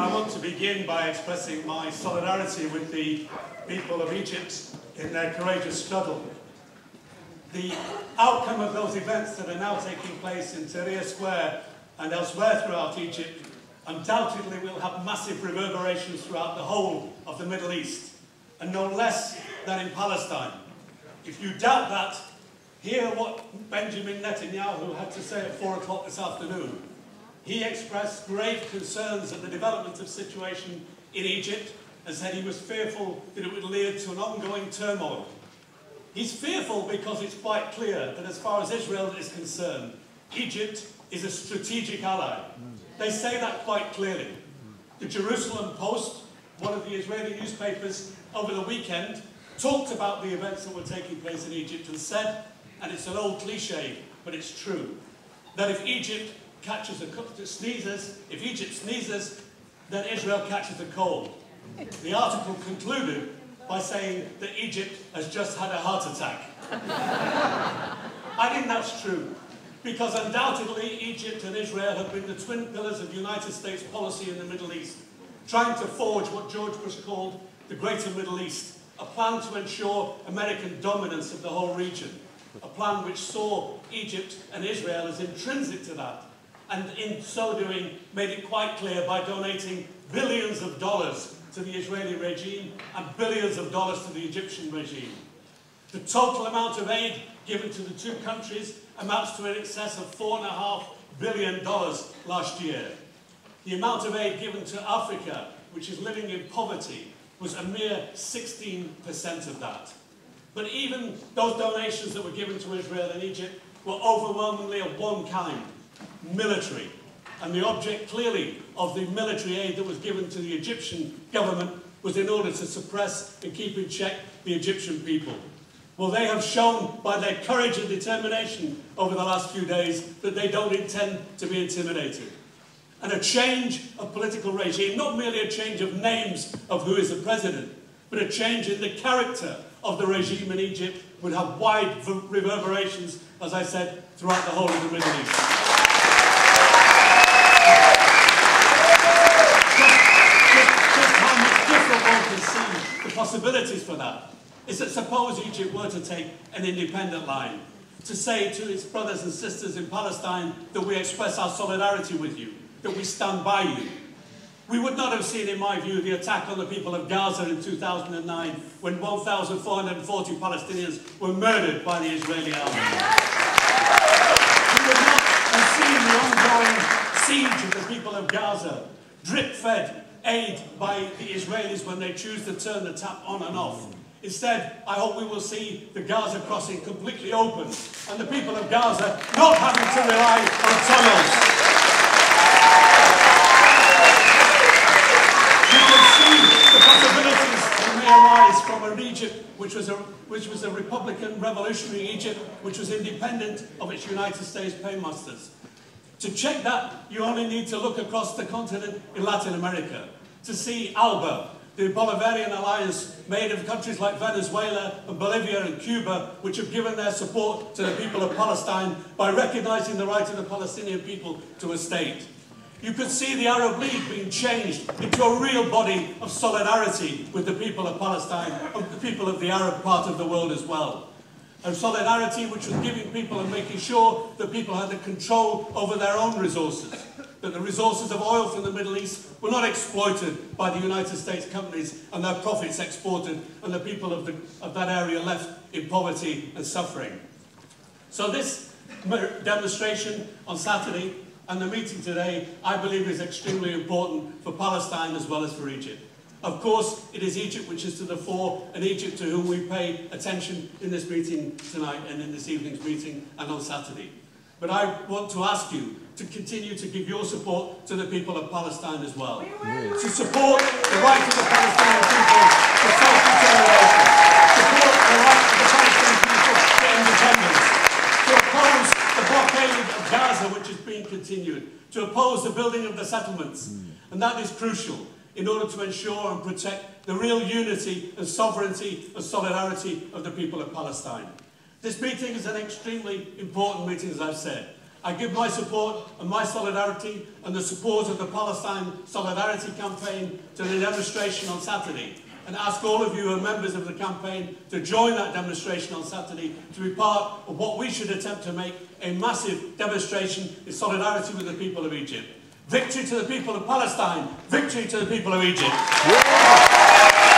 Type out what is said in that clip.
I want to begin by expressing my solidarity with the people of Egypt in their courageous struggle. The outcome of those events that are now taking place in Tahrir Square and elsewhere throughout Egypt undoubtedly will have massive reverberations throughout the whole of the Middle East, and no less than in Palestine. If you doubt that, hear what Benjamin Netanyahu had to say at 4 o'clock this afternoon. He expressed grave concerns at the development of the situation in Egypt and said he was fearful that it would lead to an ongoing turmoil. He's fearful because it's quite clear that as far as Israel is concerned, Egypt is a strategic ally. They say that quite clearly. The Jerusalem Post, one of the Israeli newspapers, over the weekend talked about the events that were taking place in Egypt and said, and it's an old cliche, but it's true, that if Egypt sneezes, then Israel catches a cold. The article concluded by saying that Egypt has just had a heart attack. I think that's true, because undoubtedly Egypt and Israel have been the twin pillars of United States policy in the Middle East, trying to forge what George Bush called the Greater Middle East, a plan to ensure American dominance of the whole region, a plan which saw Egypt and Israel as intrinsic to that, and in so doing made it quite clear by donating billions of dollars to the Israeli regime and billions of dollars to the Egyptian regime. The total amount of aid given to the two countries amounts to in excess of $4.5 billion last year. The amount of aid given to Africa, which is living in poverty, was a mere 16% of that. But even those donations that were given to Israel and Egypt were overwhelmingly of one kind: military. And the object clearly of the military aid that was given to the Egyptian government was in order to suppress and keep in check the Egyptian people. Well, they have shown by their courage and determination over the last few days that they don't intend to be intimidated. And a change of political regime, not merely a change of names of who is the president, but a change in the character of the regime in Egypt would have wide reverberations, as I said, throughout the whole of the Middle East. Just how much different one can see the possibilities for that is that suppose Egypt were to take an independent line, to say to its brothers and sisters in Palestine that we express our solidarity with you, that we stand by you. We would not have seen, in my view, the attack on the people of Gaza in 2009 when 1,440 Palestinians were murdered by the Israeli army. We would not have seen the ongoing siege of the people of Gaza, drip-fed aid by the Israelis when they choose to turn the tap on and off. Instead, I hope we will see the Gaza crossing completely open and the people of Gaza not having to rely on tunnels. You can see the possibilities that may arise from an Egypt which was a Republican revolutionary Egypt which was independent of its United States paymasters. To check that, you only need to look across the continent in Latin America to see ALBA, the Bolivarian alliance made of countries like Venezuela and Bolivia and Cuba, which have given their support to the people of Palestine by recognizing the right of the Palestinian people to a state. You could see the Arab League being changed into a real body of solidarity with the people of Palestine and the people of the Arab part of the world as well. A solidarity which was giving people and making sure that people had the control over their own resources, that the resources of oil from the Middle East were not exploited by the United States companies and their profits exported, and the people of that area left in poverty and suffering. So this demonstration on Saturday and the meeting today, I believe, is extremely important for Palestine as well as for Egypt. Of course, it is Egypt which is to the fore, and Egypt to whom we pay attention in this meeting tonight and in this evening's meeting and on Saturday. But I want to ask you to continue to give your support to the people of Palestine as well. To support the right of the Palestinian people to self-determination, support the right of the Palestinian people to independence, to oppose the blockade of Gaza which is being continued, to oppose the building of the settlements. And that is crucial in order to ensure and protect the real unity and sovereignty and solidarity of the people of Palestine. This meeting is an extremely important meeting, as I've said. I give my support and my solidarity and the support of the Palestine Solidarity Campaign to the demonstration on Saturday, and ask all of you who are members of the campaign to join that demonstration on Saturday to be part of what we should attempt to make a massive demonstration in solidarity with the people of Egypt. Victory to the people of Palestine! Victory to the people of Egypt! Yeah.